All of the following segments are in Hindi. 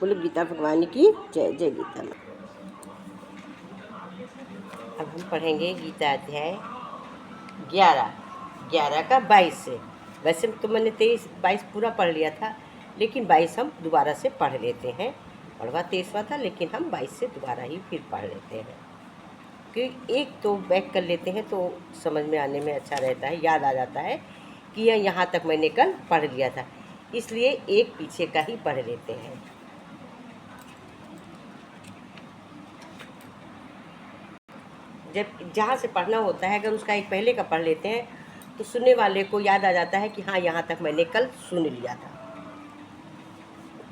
बोले गीता भगवान की जय। जय गीता। अब हम पढ़ेंगे गीता अध्याय 11, 11 का 22 से। वैसे तो मैंने 23-22 पूरा पढ़ लिया था, लेकिन 22 हम दोबारा से पढ़ लेते हैं। पढ़वा 23वां था, लेकिन हम 22 से दोबारा ही फिर पढ़ लेते हैं, क्योंकि एक तो बैक कर लेते हैं तो समझ में आने में अच्छा रहता है, याद आ जाता है कि यह यहाँ तक मैंने कल पढ़ लिया था, इसलिए एक पीछे का ही पढ़ लेते हैं। जब जहाँ से पढ़ना होता है, अगर उसका एक पहले का पढ़ लेते हैं तो सुनने वाले को याद आ जाता है कि हाँ, यहाँ तक मैंने कल सुन लिया था।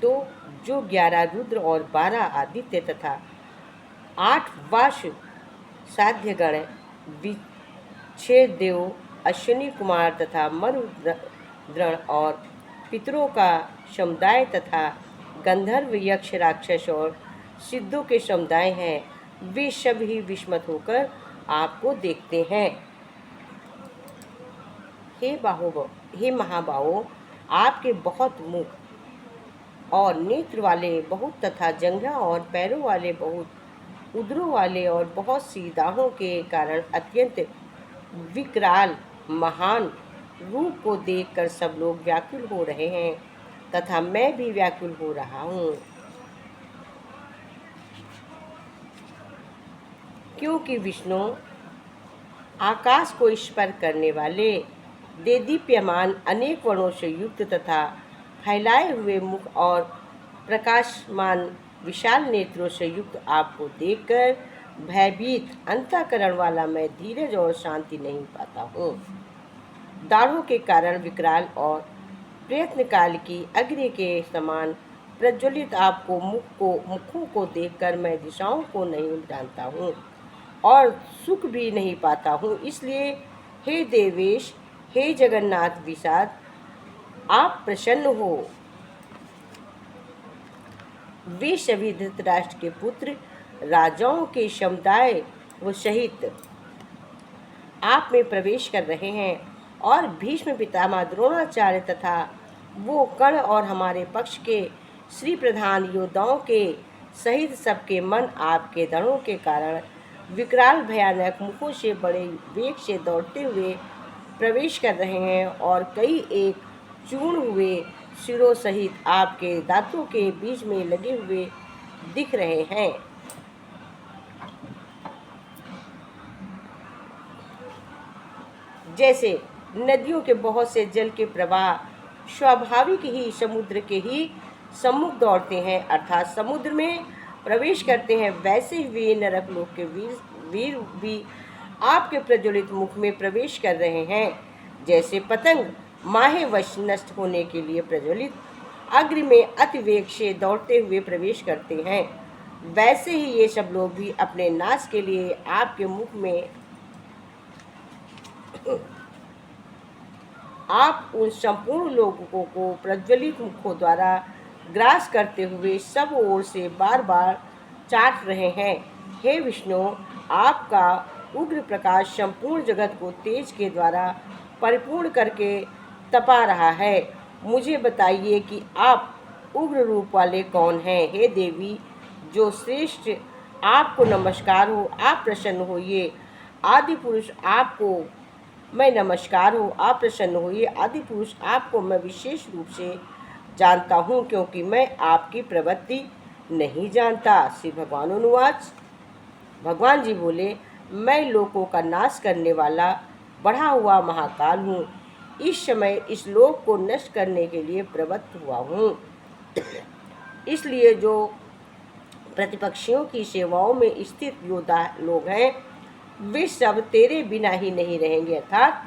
तो जो 11 रुद्र और 12 आदित्य तथा 8 वाश साध्यगण, 6 देव, अश्विनी कुमार तथा मरुद्रण और पितरों का समुदाय तथा गंधर्व, यक्ष, राक्षस और सिद्धों के समुदाय हैं, वे सब ही विस्मित होकर आपको देखते हैं। हे महाबाहो, आपके बहुत मुख और नेत्र वाले बहुत तथा जंघा और पैरों वाले बहुत, उदरों वाले और बहुत सी दाढ़ों के कारण अत्यंत विकराल महान रूप को देखकर सब लोग व्याकुल हो रहे हैं तथा मैं भी व्याकुल हो रहा हूँ, क्योंकि विष्णु आकाश को स्पर्श करने वाले, देदीप्यमान अनेक वर्णों से युक्त तथा फैलाए हुए मुख और प्रकाशमान विशाल नेत्रों से युक्त आपको देखकर भयभीत अंतःकरण वाला मैं धीरज और शांति नहीं पाता हूँ। दाढ़ों के कारण विकराल और प्रयत्न काल की अग्नि के समान प्रज्वलित आपको मुखों को देखकर मैं दिशाओं को नहीं जानता हूँ और सुख भी नहीं पाता हूँ। इसलिए हे देवेश, हे जगन्नाथ विशाद, आप प्रसन्न हो। वे सभी धृतराष्ट्र के पुत्र राजाओं के समुदाय व सहित आप में प्रवेश कर रहे हैं और भीष्म पितामह, द्रोणाचार्य तथा वो कर्ण और हमारे पक्ष के श्री प्रधान योद्धाओं के सहित सबके मन आपके दड़ों के कारण विकराल भयानक मुखों से बड़े वेग से दौड़ते हुए प्रवेश कर रहे हैं और कई एक चूर्ण हुए सिरों सहित आपके दांतों के बीच में लगे हुए दिख रहे हैं। जैसे नदियों के बहुत से जल के प्रवाह स्वाभाविक ही समुद्र के ही सम्मुख दौड़ते हैं, अर्थात समुद्र में प्रवेश करते हैं, वैसे ही वे नरकलोक के वीर भी आपके प्रज्वलित मुख में प्रवेश कर रहे हैं। जैसे पतंग माहेवश नष्ट होने के लिए प्रज्वलित अग्नि में अति वेग से दौड़ते हुए प्रवेश करते हैं, वैसे ही ये सब लोग भी अपने नाश के लिए आपके मुख में आप उन संपूर्ण लोगों को प्रज्वलित मुखों द्वारा ग्रास करते हुए सब ओर से बार बार चाट रहे हैं। हे विष्णु, आपका उग्र प्रकाश संपूर्ण जगत को तेज के द्वारा परिपूर्ण करके तपा रहा है। मुझे बताइए कि आप उग्र रूप वाले कौन हैं। हे देवी जो श्रेष्ठ, आपको नमस्कार हो, आप प्रसन्न होइए। आदि पुरुष, आपको मैं नमस्कार हो, आप प्रसन्न होइए। आदि पुरुष, आपको मैं विशेष रूप से जानता हूँ, क्योंकि मैं आपकी प्रवृत्ति नहीं जानता। श्री भगवान अनुवाच। भगवान जी बोले, मैं लोकों का नाश करने वाला बढ़ा हुआ महाकाल हूँ। इस समय इस लोक को नष्ट करने के लिए प्रवृत्त हुआ हूँ। इसलिए जो प्रतिपक्षियों की सेवाओं में स्थित योद्धा लोग हैं, वे सब तेरे बिना ही नहीं रहेंगे, अर्थात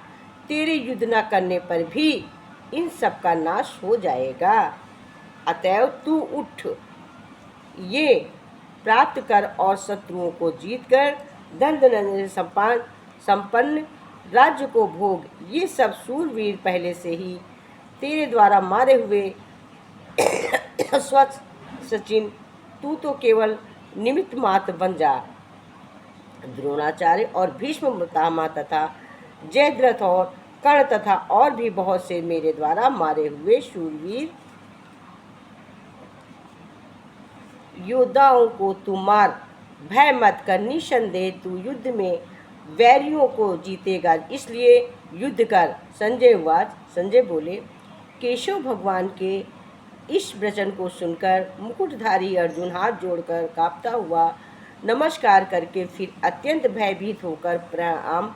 तेरे युद्ध न करने पर भी इन सब का नाश हो जाएगा। अतएव तू उठ, ये प्राप्त कर और शत्रुओं को जीतकर धन धन संपन्न राज्य को भोग। ये सब सूरवीर पहले से ही तेरे द्वारा मारे हुए स्वच्छ सचिन, तू तो केवल निमित्त मात्र बन जा। द्रोणाचार्य और भीष्म पितामह तथा जयद्रथ और कर्ण तथा और भी बहुत से मेरे द्वारा मारे हुए शूरवीर योद्धाओं को तू मार, भय मत कर, निसंदेह तू युद्ध में वैरियों को जीतेगा, इसलिए युद्ध कर। संजय उवाच। संजय बोले, केशव भगवान के इस वचन को सुनकर मुकुटधारी अर्जुन हाथ जोड़कर कांपता हुआ नमस्कार करके फिर अत्यंत भयभीत होकर प्रणाम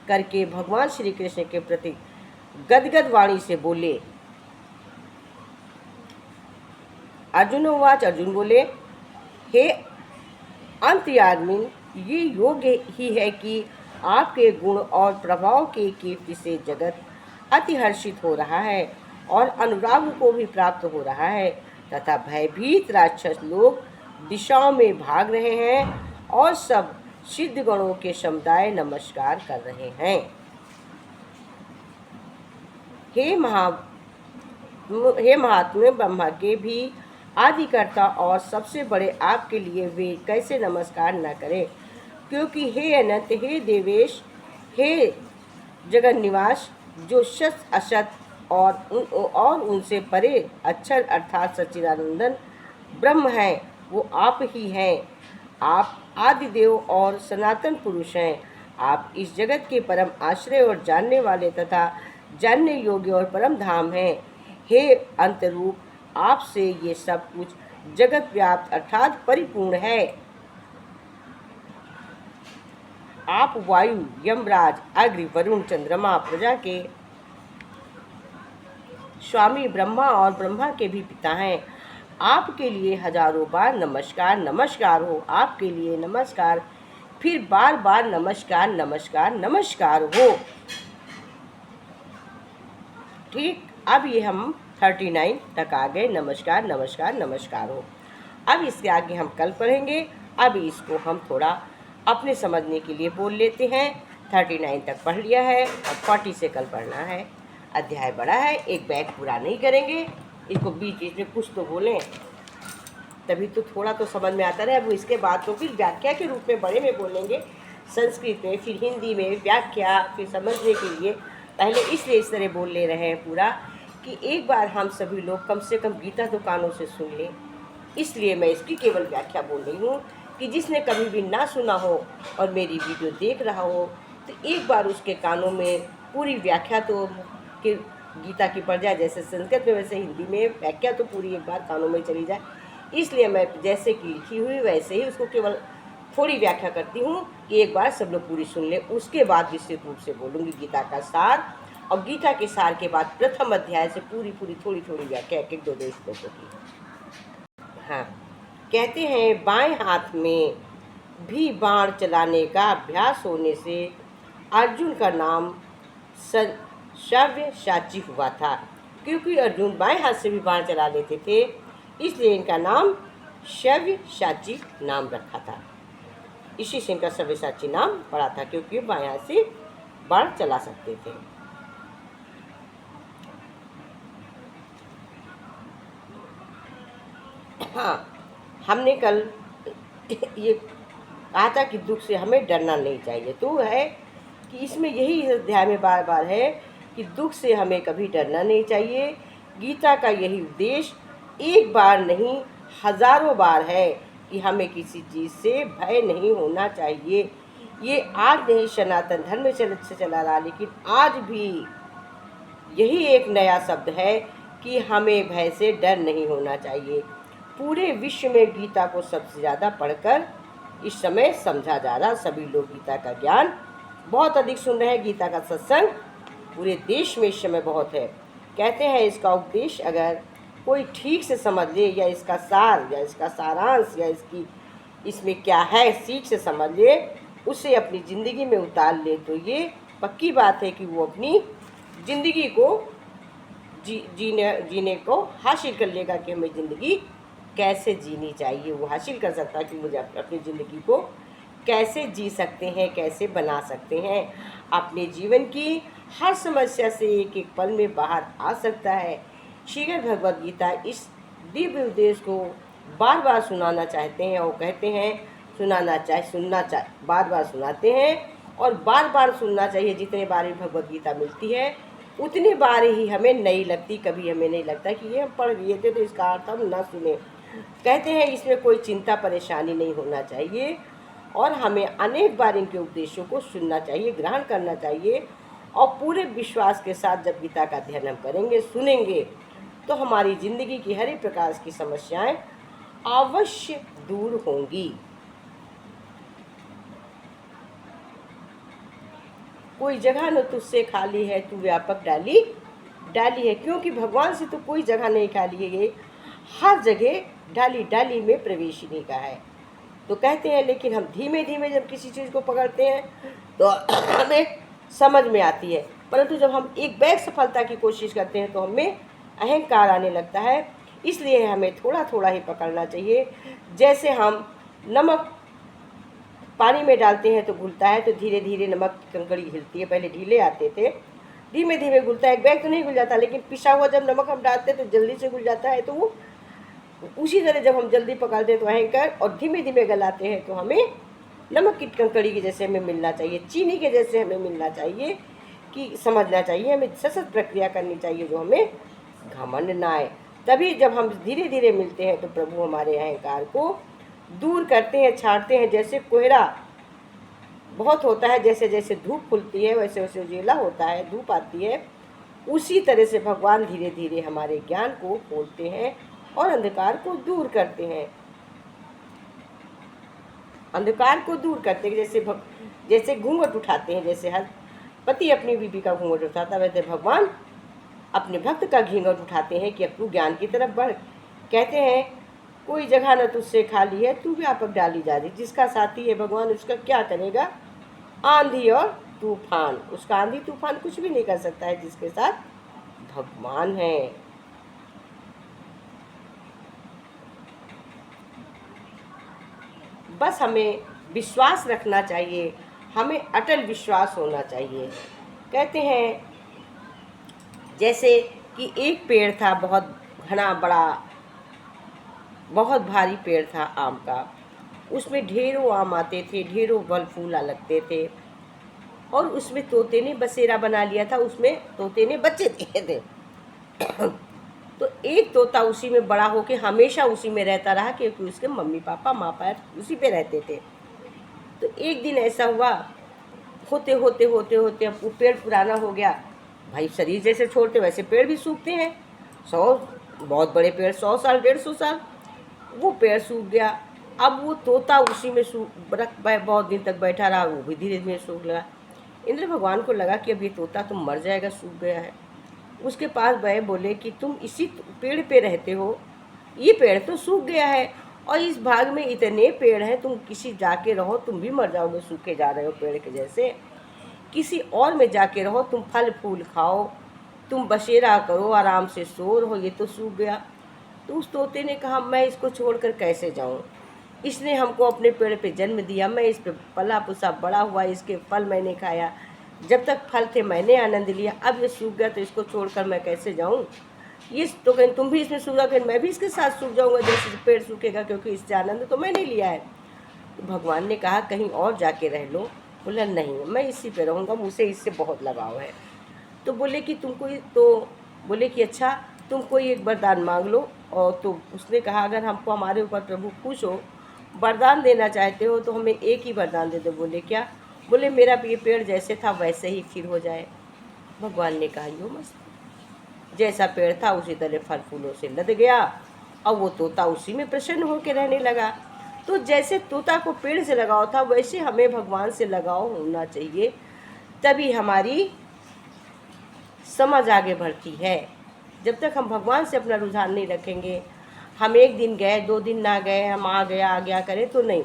करके भगवान श्री कृष्ण के प्रति गदगद वाणी से बोले। अर्जुन उवाच। अर्जुन बोले, हे अंतर्यामिन, ये योग्य ही है कि आपके गुण और प्रभाव के कीर्ति से जगत अति हर्षित हो रहा है और अनुराग को भी प्राप्त हो रहा है तथा भयभीत राक्षस लोग दिशाओं में भाग रहे हैं और सब सिद्ध गणों के समुदाय नमस्कार कर रहे हैं। हे महात्मा, ब्रह्मा के भी आदिकर्ता और सबसे बड़े आपके लिए वे कैसे नमस्कार न करें, क्योंकि हे अनंत, हे देवेश, हे जगन निवास, जो सत असत और उनसे परे अक्षर अर्थात सच्चिदानंदन ब्रह्म है, वो आप ही हैं। आप आदिदेव और सनातन पुरुष हैं। आप इस जगत के परम आश्रय और जानने वाले तथा जानने योग्य और परम धाम हैं। हे अंतरूप, आपसे ये सब कुछ जगत व्याप्त अर्थात परिपूर्ण है। आप वायु, यमराज, अग्नि, वरुण, चंद्रमा, प्रजा के स्वामी, ब्रह्मा और ब्रह्मा के भी पिता हैं। आपके लिए हजारों बार नमस्कार नमस्कार हो। आपके लिए नमस्कार, फिर बार बार नमस्कार नमस्कार नमस्कार हो। ठीक, अब ये हम 39 तक आ गए। नमस्कार नमस्कार नमस्कार हो। अब इसके आगे हम कल पढ़ेंगे। अब इसको हम थोड़ा अपने समझने के लिए बोल लेते हैं। 39 तक पढ़ लिया है और 40 से कल पढ़ना है। अध्याय बड़ा है, एक बैग पूरा नहीं करेंगे, इसको बीच बीच में कुछ तो बोलें तभी तो थोड़ा तो समझ में आता रहे। अब इसके बाद तो फिर व्याख्या के रूप में बड़े में बोलेंगे, संस्कृत में, फिर हिंदी में व्याख्या, फिर समझने के लिए पहले इसलिए इस तरह बोल ले रहे हैं पूरा कि एक बार हम सभी लोग कम से कम गीता तो कानों से सुन लें। इसलिए मैं इसकी केवल व्याख्या बोल रही हूँ कि जिसने कभी भी ना सुना हो और मेरी वीडियो देख रहा हो तो एक बार उसके कानों में पूरी व्याख्या तो कि गीता की पड़ जाए, जैसे संस्कृत में वैसे हिंदी में व्याख्या तो पूरी एक बार कानों में चली जाए। इसलिए मैं जैसे कि लिखी हुई वैसे ही उसको केवल थोड़ी व्याख्या करती हूँ कि एक बार सब लोग पूरी सुन ले। उसके बाद विस्तृत रूप से बोलूँगी गीता का सार, और गीता के सार के बाद प्रथम अध्याय से पूरी थोड़ी थोड़ी व्याख्या एक एक दो श्लोकों की। हाँ, कहते हैं बाएं हाथ में भी बाण चलाने का अभ्यास होने से अर्जुन का नाम सव्यसाची हुआ था। क्योंकि अर्जुन बाएं हाथ से भी बाण चला लेते थे, इसलिए इनका नाम सव्यसाची नाम रखा था। इसी से इनका सव्यसाची नाम पड़ा था, क्योंकि बाएं हाथ से बाण चला सकते थे। हाँ, हमने कल ये कहा था कि दुख से हमें डरना नहीं चाहिए, तो है कि इसमें यही अध्याय में बार बार है कि दुख से हमें कभी डरना नहीं चाहिए। गीता का यही उद्देश्य एक बार नहीं हजारों बार है कि हमें किसी चीज़ से भय नहीं होना चाहिए। ये आज नहीं सनातन धर्म से चला रहा, लेकिन आज भी यही एक नया शब्द है कि हमें भय से डर नहीं होना चाहिए। पूरे विश्व में गीता को सबसे ज़्यादा पढ़कर इस समय समझा जा रहा। सभी लोग गीता का ज्ञान बहुत अधिक सुन रहे हैं। गीता का सत्संग पूरे देश में इस समय बहुत है। कहते हैं इसका उपदेश अगर कोई ठीक से समझ ले, या इसका सार या इसका सारांश या इसमें क्या है सीख से समझ ले, उसे अपनी ज़िंदगी में उतार ले, तो ये पक्की बात है कि वो अपनी ज़िंदगी को जीने को हासिल कर लेगा कि हमें ज़िंदगी कैसे जीनी चाहिए। वो हासिल कर सकता है कि मुझे अपनी ज़िंदगी को कैसे जी सकते हैं, कैसे बना सकते हैं। अपने जीवन की हर समस्या से एक एक पल में बाहर आ सकता है। श्रीमद् भगवद गीता इस दिव्य उद्देश्य को बार बार सुनाना चाहते हैं और कहते हैं बार बार सुनाते हैं और बार बार सुनना चाहिए। जितने बार भगवद गीता मिलती है उतनी बार ही हमें नई लगती। कभी हमें नहीं लगता कि ये हम पढ़ लिए थे तो इसका अर्थ हम ना सुने। कहते हैं इसमें कोई चिंता परेशानी नहीं होना चाहिए और हमें अनेक बार इनके उपदेशों को सुनना चाहिए, ग्रहण करना चाहिए और पूरे विश्वास के साथ जब गीता का अध्ययन हम करेंगे, सुनेंगे, तो हमारी ज़िंदगी की हर एक प्रकार की समस्याएं अवश्य दूर होंगी। कोई जगह न तुझसे खाली है, तू व्यापक डाली डाली है, क्योंकि भगवान से तो कोई जगह नहीं खाली है, ये हर जगह डाली डाली में प्रवेश इन्हीं का है। तो कहते हैं लेकिन हम धीमे धीमे जब किसी चीज़ को पकड़ते हैं तो हमें समझ में आती है, परंतु जब हम एक बैग सफलता की कोशिश करते हैं तो हमें अहंकार आने लगता है। इसलिए हमें थोड़ा थोड़ा ही पकड़ना चाहिए। जैसे हम नमक पानी में डालते हैं तो घुलता है, तो धीरे धीरे नमक की कंकड़ी हिलती है। पहले ढीले आते थे, धीमे धीमे घुलता है। एक बैग तो नहीं घुल जाता, लेकिन पिसा हुआ जब नमक हम डालते हैं तो जल्दी से घुल जाता है। तो वो उसी तरह जब हम जल्दी पकाते हैं तो अहंकार, और धीमे धीमे गलाते हैं तो हमें नमक की कंकड़ी के जैसे हमें मिलना चाहिए, चीनी के जैसे हमें मिलना चाहिए, कि समझना चाहिए, हमें सतत प्रक्रिया करनी चाहिए जो हमें घमंड ना आए। तभी जब हम धीरे धीरे मिलते हैं तो प्रभु हमारे अहंकार को दूर करते हैं, छाड़ते हैं। जैसे कोहरा बहुत होता है, जैसे जैसे धूप खुलती है वैसे वैसे उजेला होता है, धूप आती है, उसी तरह से भगवान धीरे धीरे हमारे ज्ञान को खोलते हैं और अंधकार को दूर करते हैं। अंधकार को दूर करते हैं, जैसे घूंघट उठाते हैं, जैसे हर पति अपनी बीवी का घूंघट उठाता है, वैसे भगवान अपने भक्त का घूंघट उठाते हैं कि अब तू ज्ञान की तरफ बढ़। कहते हैं कोई जगह न तुझसे खाली है, तू व्यापक डाली जा रही। जिसका साथी है भगवान उसका क्या करेगा? आंधी और तूफान, उसका आंधी तूफान कुछ भी नहीं कर सकता है जिसके साथ भगवान है। बस हमें विश्वास रखना चाहिए, हमें अटल विश्वास होना चाहिए। कहते हैं जैसे कि एक पेड़ था, बहुत घना बड़ा, बहुत भारी पेड़ था आम का। उसमें ढेरों आम आते थे, ढेरों फल फूल लगते थे, और उसमें तोते ने बसेरा बना लिया था, उसमें तोते ने बच्चे दिए थे। तो एक तोता उसी में बड़ा होके हमेशा उसी में रहता रहा, क्योंकि उसके मम्मी पापा माँ बाप उसी पे रहते थे। तो एक दिन ऐसा हुआ, होते होते होते होते अब वो पेड़ पुराना हो गया। भाई शरीर जैसे छोड़ते वैसे पेड़ भी सूखते हैं। 100 बहुत बड़े पेड़, 100 साल 150 साल, वो पेड़ सूख गया। अब वो तोता उसी में बहुत दिन तक बैठा रहा, वो भी धीरे धीरे सूख लगा। इंद्र भगवान को लगा कि अब ये तोता तो मर जाएगा, सूख गया है। उसके पास गए, बोले कि तुम इसी पेड़ पे रहते हो, ये पेड़ तो सूख गया है और इस भाग में इतने पेड़ हैं, तुम किसी जाके रहो, तुम भी मर जाओगे, सूखे जा रहे हो पेड़ के जैसे। किसी और में जाके रहो, तुम फल फूल खाओ, तुम बसेरा करो, आराम से सो रहो, ये तो सूख गया। तो उस तोते ने कहा मैं इसको छोड़कर कैसे जाऊँ, इसने हमको अपने पेड़ पे जन्म दिया, मैं इस पे पला पुसा बड़ा हुआ, इसके फल मैंने खाया, जब तक फल थे मैंने आनंद लिया, अब ये सूख गया तो इसको छोड़कर मैं कैसे जाऊँ। ये तो कहीं तुम भी इसमें सूख जाओ, मैं भी इसके साथ सूख जाऊँगा जैसे पेड़ सूखेगा, क्योंकि इससे आनंद तो मैंने लिया है। तो भगवान ने कहा कहीं और जाके रह लो। बोला नहीं, मैं इसी पे रहूँगा, मुझे इससे बहुत लगाव है। तो बोले कि तुमको, तो बोले कि अच्छा तुम कोई एक वरदान मांग लो। और तो उसने कहा अगर हमको हमारे ऊपर प्रभु खुश हो, वरदान देना चाहते हो तो हमें एक ही वरदान दे दो। बोले क्या? बोले मेरा ये पेड़ जैसे था वैसे ही फिर हो जाए। भगवान ने कहा यो मस्त, जैसा पेड़ था उसी तरह फल फूलों से लद गया और वो तोता उसी में प्रसन्न होकर रहने लगा। तो जैसे तोता को पेड़ से लगाव था, वैसे हमें भगवान से लगाव होना चाहिए, तभी हमारी समझ आगे बढ़ती है। जब तक हम भगवान से अपना रुझान नहीं रखेंगे, हम एक दिन गए 2 दिन ना गए, हम आ गया करें तो नहीं।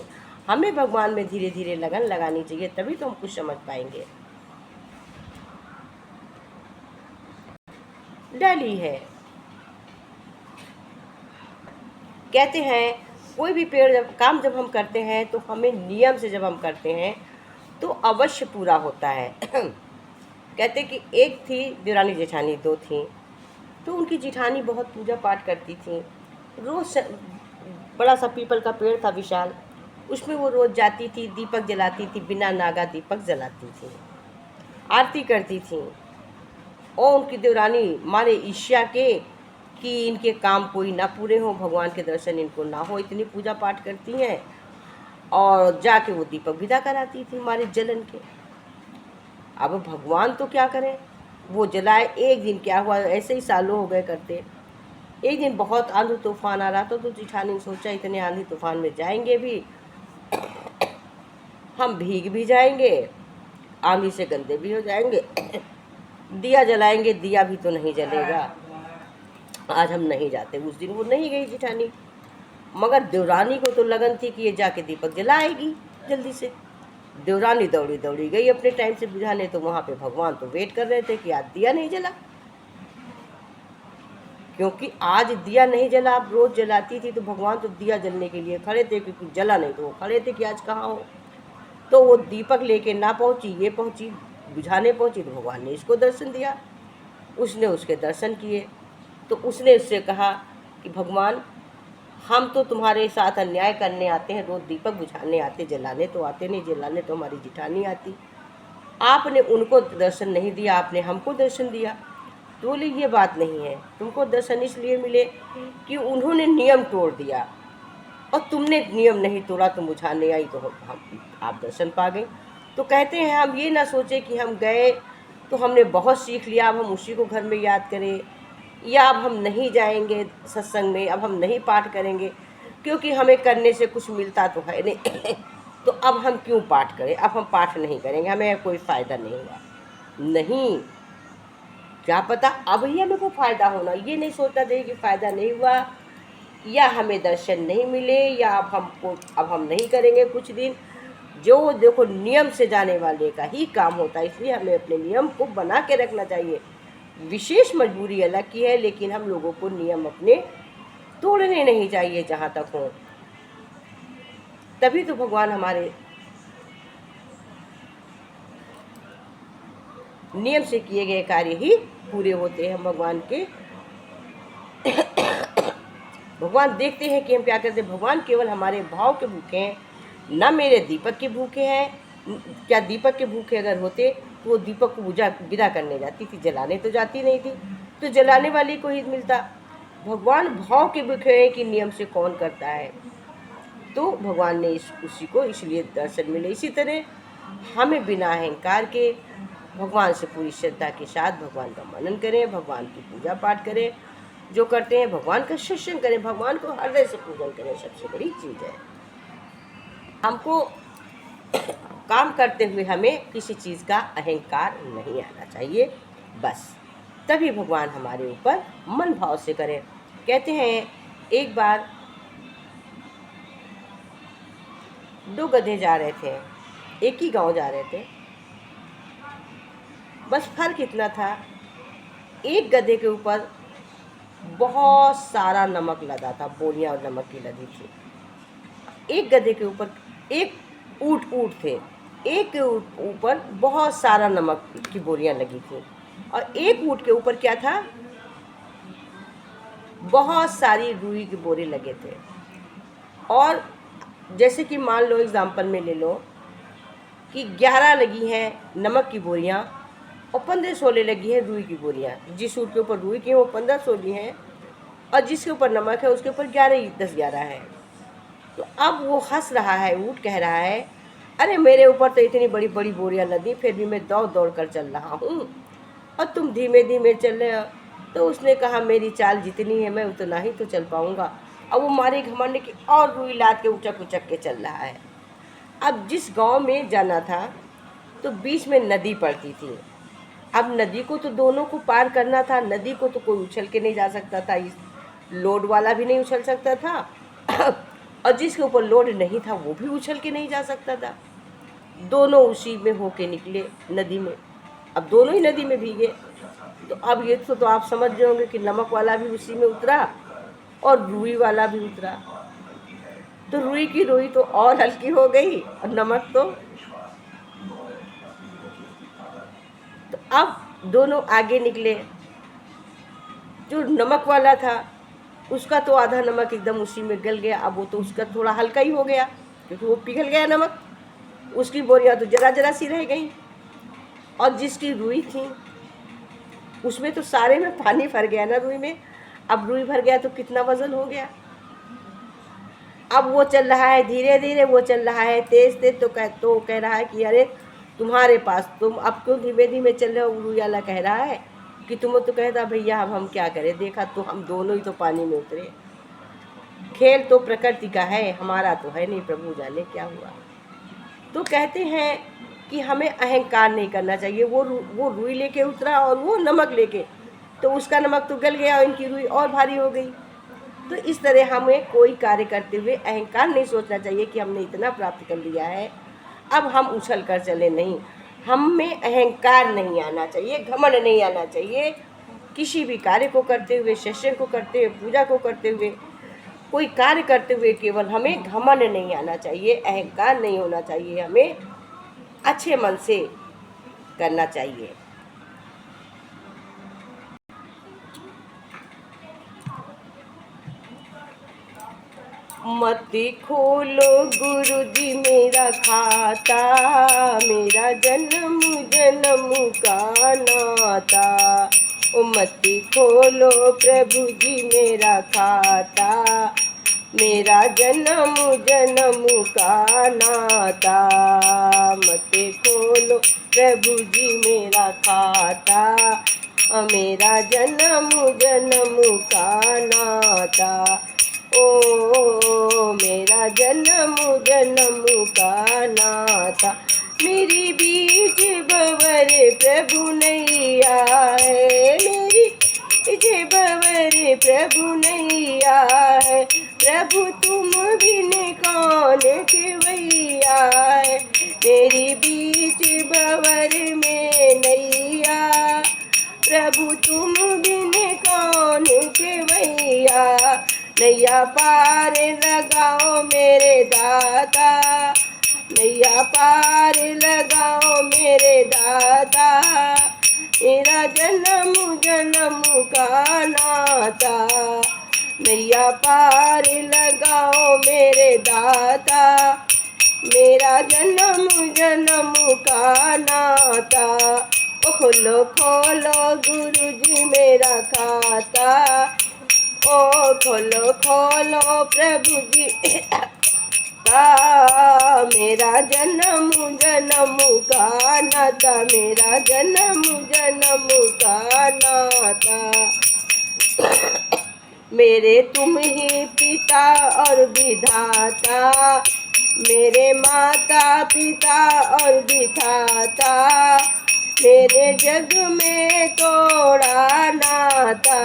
हमें भगवान में धीरे धीरे लगन लगानी चाहिए, तभी तो हम कुछ समझ पाएंगे। डाली है, कहते हैं कोई भी पेड़ जब हम करते हैं तो हमें नियम से जब हम करते हैं तो अवश्य पूरा होता है। कहते कि एक थी देवरानी जेठानी, 2 थीं। तो उनकी जेठानी बहुत पूजा पाठ करती थी। रोज़ बड़ा सा पीपल का पेड़ था विशाल, उसमें वो रोज़ जाती थी, दीपक जलाती थी, बिना नागा दीपक जलाती थी, आरती करती थी। और उनकी देवरानी मारे ईर्ष्या के कि इनके काम कोई ना पूरे हों, भगवान के दर्शन इनको ना हो, इतनी पूजा पाठ करती हैं। और जाके वो दीपक विदा कराती थी हमारे जलन के। अब भगवान तो क्या करें, वो जलाए। एक दिन क्या हुआ, ऐसे ही सालों हो गए करते। एक दिन बहुत आंधी तूफान आ रहा था, तो जिठानी ने सोचा इतने आंधी तूफान में जाएंगे भी, हम भीग भी जाएंगे, आंधी से गंदे भी हो जाएंगे, दिया जलाएंगे, दिया भी तो नहीं जलेगा, आज हम नहीं जाते। उस दिन वो नहीं गई जिठानी, मगर देवरानी को तो लगन थी कि ये जाके दीपक जलाएगी जल्दी से। देवरानी दौड़ी दौड़ी गई अपने टाइम से बुझाने, तो वहाँ पे भगवान तो वेट कर रहे थे कि आज दिया नहीं जला, क्योंकि आज दिया नहीं जला। आप रोज जलाती थी तो भगवान तो दिया जलने के लिए खड़े थे, क्योंकि जला नहीं तो वो खड़े थे कि आज कहाँ हो। तो वो दीपक लेके ना पहुँची, ये पहुँची, बुझाने पहुँची, तो भगवान ने इसको दर्शन दिया। उसने उसके दर्शन किए, तो उसने उससे कहा कि भगवान, हम तो तुम्हारे साथ अन्याय करने आते हैं, रोज दीपक बुझाने आते, जलाने तो आते नहीं, जलाने तो हमारी जिठानी आती। आपने उनको दर्शन नहीं दिया, आपने हमको दर्शन दिया। तो बोले ये बात नहीं है, तुमको दर्शन इसलिए मिले कि उन्होंने नियम तोड़ दिया, और तुमने नियम नहीं तोड़ा, तुम बुझाने आई तो हम आप दर्शन पा गए। तो कहते हैं हम ये ना सोचे कि हम गए तो हमने बहुत सीख लिया, अब हम उसी को घर में याद करें, या अब हम नहीं जाएंगे सत्संग में, अब हम नहीं पाठ करेंगे क्योंकि हमें करने से कुछ मिलता तो है नहीं तो अब हम क्यों पाठ करें, अब हम पाठ नहीं करेंगे, हमें कोई फ़ायदा नहीं हुआ। नहीं, क्या पता अब ही हमें को फ़ायदा होना, ये नहीं सोचना चाहिए कि फ़ायदा नहीं हुआ, या हमें दर्शन नहीं मिले, या अब हम नहीं करेंगे कुछ दिन। जो देखो नियम से जाने वाले का ही काम होता है, इसलिए हमें अपने नियम को बना के रखना चाहिए। विशेष मजबूरी अलग की है, लेकिन हम लोगों को नियम अपने तोड़ने नहीं चाहिए जहाँ तक हो। तभी तो भगवान हमारे नियम से किए गए कार्य ही पूरे होते हैं। भगवान के भगवान देखते हैं कि हम क्या करते हैं। भगवान केवल हमारे भाव के भूखे हैं, न मेरे दीपक के भूखे हैं। क्या दीपक के भूखे अगर होते तो वो दीपक को विदा करने जाती थी, जलाने तो जाती नहीं थी, तो जलाने वाली को ही मिलता। भगवान भाव के भूखे हैं कि नियम से कौन करता है, तो भगवान ने उसी को इसलिए दर्शन मिले। इसी तरह हमें बिना अहंकार के भगवान से पूरी श्रद्धा के साथ भगवान का मनन करें, भगवान की पूजा पाठ करें, जो करते हैं भगवान का दर्शन करें, भगवान को हृदय से पूजन करें, सबसे बड़ी चीज़ है। हमको काम करते हुए हमें किसी चीज़ का अहंकार नहीं आना चाहिए, बस तभी भगवान हमारे ऊपर मन भाव से करें। कहते हैं एक बार दो गधे जा रहे थे, एक ही गांव जा रहे थे, बस फर्क इतना था, एक गधे के ऊपर बहुत सारा नमक लदा था, बोरियां और नमक की लदी थी। एक गधे के ऊपर एक ऊँट थे, एक के ऊपर बहुत सारा नमक की बोरियां लगी थी, और एक ऊँट के ऊपर क्या था, बहुत सारी रुई के बोरे लगे थे। और जैसे कि मान लो एग्जाम्पल में ले लो कि 11 लगी हैं नमक की बोरियां और 15-16 लगी हैं रुई की बोरियां। जिस ऊँट के ऊपर रुई की है वो 15-16 हैं, और जिसके ऊपर नमक है उसके ऊपर 10-11 है। तो अब वो हंस रहा है, ऊँट कह रहा है, अरे मेरे ऊपर तो इतनी बड़ी बड़ी बोरियां लदी, फिर भी मैं दौड़ दौड़ कर चल रहा हूँ और तुम धीमे धीमे चल रहे हो। तो उसने कहा मेरी चाल जितनी है मैं उतना ही तो चल पाऊँगा। अब वो मारे घमंड की और रुई लाद के उचक उचक के चल रहा है। अब जिस गांव में जाना था तो बीच में नदी पड़ती थी। अब नदी को तो दोनों को पार करना था, नदी को तो कोई उछल के नहीं जा सकता था, इस लोड वाला भी नहीं उछल सकता था और जिसके ऊपर लोड नहीं था वो भी उछल के नहीं जा सकता था। दोनों उसी में होके निकले नदी में। अब दोनों ही नदी में भीगे। तो अब ये तो आप समझ रहे होंगे कि नमक वाला भी उसी में उतरा और रुई वाला भी उतरा। तो रुई की रुई तो और हल्की हो गई और नमक तो अब दोनों आगे निकले। जो नमक वाला था उसका तो आधा नमक एकदम उसी में गल गया, अब वो तो उसका थोड़ा हल्का ही हो गया क्योंकि वो पिघल गया नमक। उसकी बोरियां तो जरा जरा सी रह गई, और जिसकी रुई थी उसमें तो सारे में पानी भर गया ना रुई में। अब रुई भर गया तो कितना वजन हो गया। अब वो चल रहा है धीरे धीरे, वो चल रहा है तेज तेज, तो कह रहा है कि अरे तुम्हारे पास, तुम अब क्यों धीमे धीमे चल रहे हो। रुई वाला कह रहा है कि तुम तो कहता भैया अब हम क्या करें, देखा तो हम दोनों ही तो पानी में उतरे। खेल तो प्रकृति का है, हमारा तो है नहीं, प्रभु जाने क्या हुआ। तो कहते हैं कि हमें अहंकार नहीं करना चाहिए। वो रुई लेके उतरा और वो नमक लेके, तो उसका नमक तो गल गया और इनकी रुई और भारी हो गई। तो इस तरह हमें कोई कार्य करते हुए अहंकार नहीं सोचना चाहिए कि हमने इतना प्राप्त कर लिया है, अब हम उछल कर चले। नहीं, हम में अहंकार नहीं आना चाहिए, घमंड नहीं आना चाहिए। किसी भी कार्य को करते हुए, सत्संग को करते हुए, पूजा को करते हुए, कोई कार्य करते हुए केवल हमें घमंड नहीं आना चाहिए, अहंकार नहीं होना चाहिए। हमें अच्छे मन से करना चाहिए। मत खोलो गुरु जी मेरा खाता, मेरा जन्म जन्म का नाता। ओ मत खोलो प्रभु जी मेरा खाता, मेरा जन्म जन्म का नाता। मत खोलो प्रभु जी मेरा खाता, मेरा जन्म जन्म का नाता। ओ मेरा जन्म जन्म का नाता। मेरी बीच बवर प्रभु नैया है, मेरी बीच बवर प्रभु नैया है। प्रभु तुम बिन कौन खेवैया है, मेरी बीच बवर में नैया। प्रभु तुम बिन कौन खेवैया, नैया पार लगाओ मेरे दाता, नैया पार लगाओ मेरे दाता। मेरा जन्म जन्म का नाता, नैया पार लगाओ मेरे दाता। मेरा जन्म जन्म का नाता। ओ खोलो खोलो गुरु जी मेरा खाता, ओ खोलो खोलो प्रभु जी का। मेरा जन्म जन्म का नाता, मेरा जन्म जन्म का नाता। मेरे तुम ही पिता और विधाता, मेरे माता पिता और विधाता। मेरे जग में तोड़ा नाता,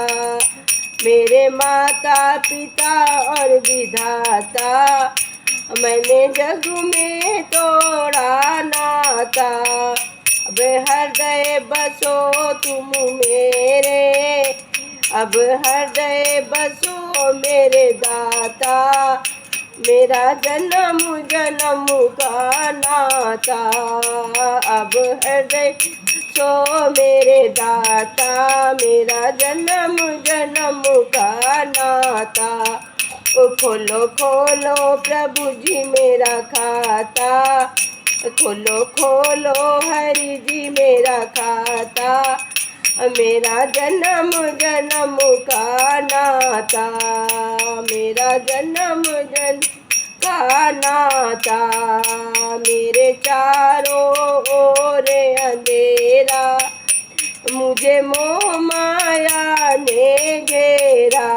मेरे माता पिता और विधाता। मैंने जग में तोड़ा नाता, अब हृदय बसो तुम मेरे, अब हृदय बसो मेरे दाता। मेरा जन्म जन्म का नाता, अब हृदय सो मेरे दाता। मेरा जन्म जन्म का नाता। ओ खोलो खोलो प्रभु जी मेरा खाता, खोलो खोलो हरि जी मेरा खाता। मेरा जन्म जन्म का नाता, मेरा जन्म जन्म का नाता। मेरे चारों ओर अंधेरा, मुझे मोह माया ने घेरा।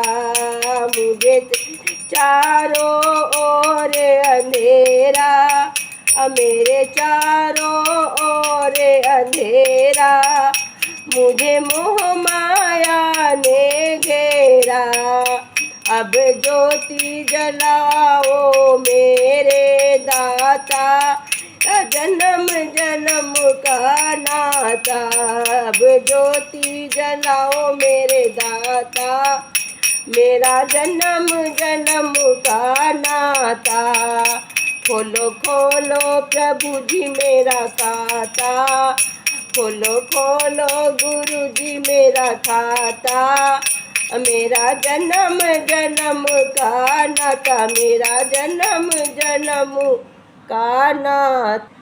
मुझे चारों ओर अंधेरा, मेरे चारों ओर अंधेरा। मुझे मोह माया ने घेरा। अब ज्योति जलाओ मेरे दाता, जन्म जन्म का नाता। अब ज्योति जलाओ मेरे दाता, मेरा जन्म जन्म का नाता। खोलो खोलो प्रभु जी मेरा खाता, खोलो खोलो गुरु जी मेरा खाता। मेरा जन्म जन्म का नाता, मेरा जन्म जन्म का नाता।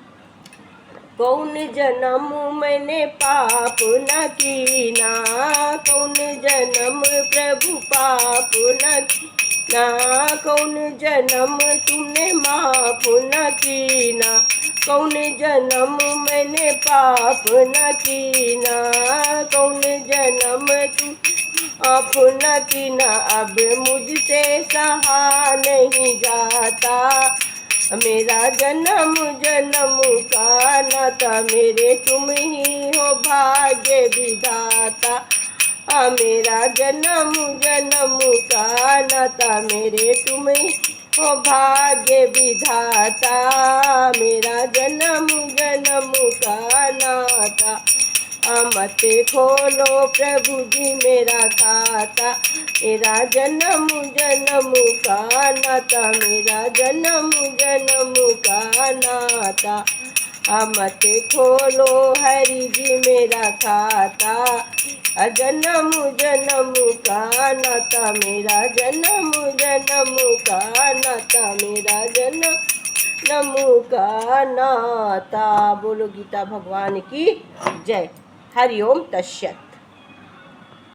कौन जन्म मैंने पाप न कीना, कौन जन्म प्रभु पाप न कीना, कौन जन्म तुमने माफ न कीना, कौन जन्म मैंने पाप न कीना, कौन जन्म तुम माफ न कीना। अब मुझसे सहा नहीं जाता, मेरा जन्म जन्म का नाता, मेरे तुम ही हो भाग्य विधाता। मेरा जन्म जन्म का नाता, मेरे तुम ही हो भाग्य विधाता, मेरा जन्म जन्म का नाता। मत खोलो प्रभु जी मेरा खाता, मेरा जन्म जन्म का नाता, मेरा जन्म जन्म का नाता। मत खोलो हरि जी मेरा खाता, जन्म जन्म का नाता, मेरा जन्म जन्म का नाता, मेरा जन्म जन्म का नाता। बोलो गीता भगवान की जय। हरि ओम तस्सत्।